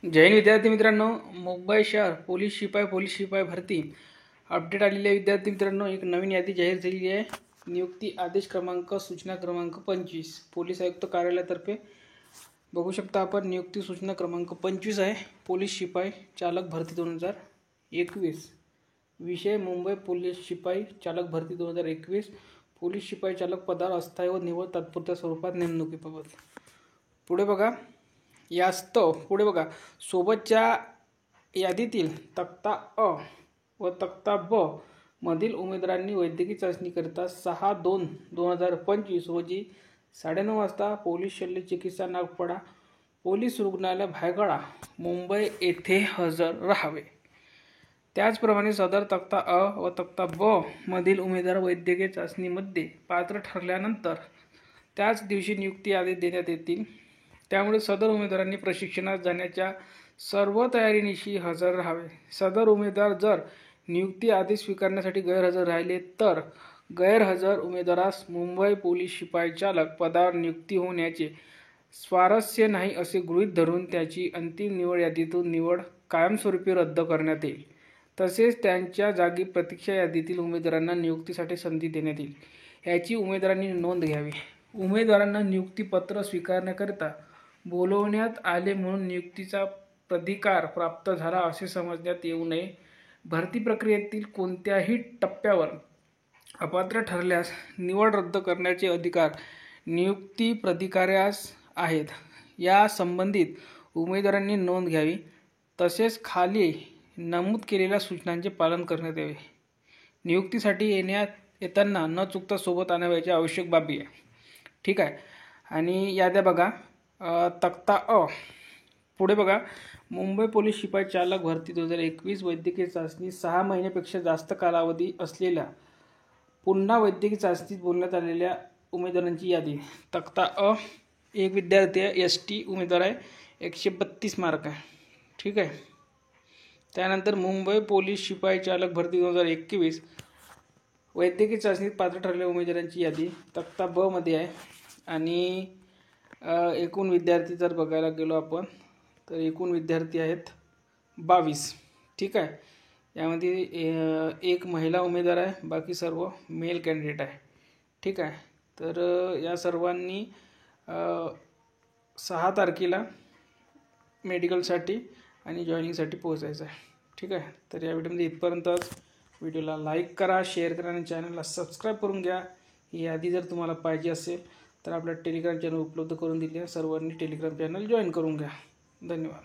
जय हिंद विद्यार्थी मित्रांनो, मुंबई शहर पोलीस शिपाई भरती अपडेट आलेले विद्यार्थी मित्रांनो, एक नवीन यादी जाहीर झालेली आहे। नियुक्ती आदेश क्रमांक सूचना क्रमांक 25 पोलीस आयुक्त कार्यालयातर्फे बघू शकता आपण। नियुक्ती सूचना क्रमांक 25 आहे। पोलीस शिपाई चालक भरती 2021। विषय मुंबई पोलीस शिपाई चालक भरती 2021। पोलीस शिपाई चालक पदावर अस्थायी व निवड तात्पुरत्या स्वरूपात नेमणुकीबाबत पुढे बघा। यास्तव पुढे बघा, सोबतच्या यादीतील तक्ता अ व तक्ता ब मधील उमेदवारांनी वैद्यकीय चाचणीकरिता 6/2/2025 रोजी 9:30 वाजता पोलीस शल्य चिकित्सा नागपाडा पोलीस रुग्णालय भायखळा मुंबई येथे हजर राहावे। त्याचप्रमाणे सदर तक्ता अ व तक्ता ब मधील उमेदवार वैद्यकीय चाचणीमध्ये पात्र ठरल्यानंतर त्याच दिवशी नियुक्ती आदेश देण्यात येतील। त्यामुळे सदर उमेदवारांनी प्रशिक्षणात जाण्याच्या सर्व तयारीनिशी हजर राहावे। सदर उमेदवार जर नियुक्ती आदेश स्वीकारण्यासाठी गैरहजर राहिले तर गैरहजर उमेदवारास मुंबई पोलीस शिपाई चालक पदावर नियुक्ती होण्याचे स्वारस्य नाही असे गृहीत धरून त्याची अंतिम निवड यादीतून निवड कायमस्वरूपी रद्द करण्यात येईल। तसेच त्यांच्या जागी प्रतीक्षा यादीतील उमेदवारांना नियुक्तीसाठी संधी देण्यात येईल, याची उमेदवारांनी नोंद घ्यावी। उमेदवारांना नियुक्तीपत्र स्वीकारण्याकरिता बोलवण्यात आले म्हणून नियुक्तीचा प्राधिकार प्राप्त झाला असे समजण्यात येऊ नये। भरती प्रक्रियेतील कोणत्याही टप्प्यावर अपात्र ठरल्यास निवड रद्द करण्याचे अधिकार नियुक्ती प्राधिकाऱ्यास आहेत, या संबंधित उमेदवारांनी नोंद घ्यावी। तसेच खाली नमूद केलेल्या सूचनांचे पालन करण्यात यावे। नियुक्तीसाठी येताना न चुकता सोबत आणावयाच्या आवश्यक बाबी आहे, ठीक आहे। आणि याद्या बघा। तक्ता अ पुढे बघा, मुंबई पोलीस शिपाई चालक भरती 2021 वैद्यकीय चाचणी 6 महिन्यापेक्षा जास्त कालावधी असलेल्या पुन्हा वैद्यकीय चाचणीत बोलण्यात आलेल्या उमेदवारांची यादी। तक्ता अ, एक विद्यार्थी आहे, ST उमेदवार आहे, 132 मार्क आहे, ठीक आहे। त्यानंतर मुंबई पोलीस शिपाई चालक भरती 2021 वैद्यकीय चाचणीत पात्र ठरलेल्या उमेदवारांची यादी तक्ता ब मध्ये आहे। आणि एकूण विद्यार्थी जर बघायला गेलो आपण तर एकूण विद्यार्थी आहेत 22, ठीक आहे। यामध्ये एक महिला उमेदवार आहे, बाकी सर्व मेल कॅन्डिडेट आहे, ठीक आहे। तर या सर्वांनी 6 तारखेला मेडिकलसाठी आणि जॉईनिंगसाठी पोहोचायचं आहे, ठीक आहे। तर या व्हिडिओमध्ये इथपर्यंतच। व्हिडिओला लाईक करा, शेअर करा आणि चॅनलला सबस्क्राईब करून घ्या। ही यादी जर तुम्हाला पाहिजे असेल तर आपला टेलिग्राम चॅनल उपलब्ध करून दिले आहे, सर्वांनी टेलिग्राम चॅनल जॉईन करून घ्या। धन्यवाद।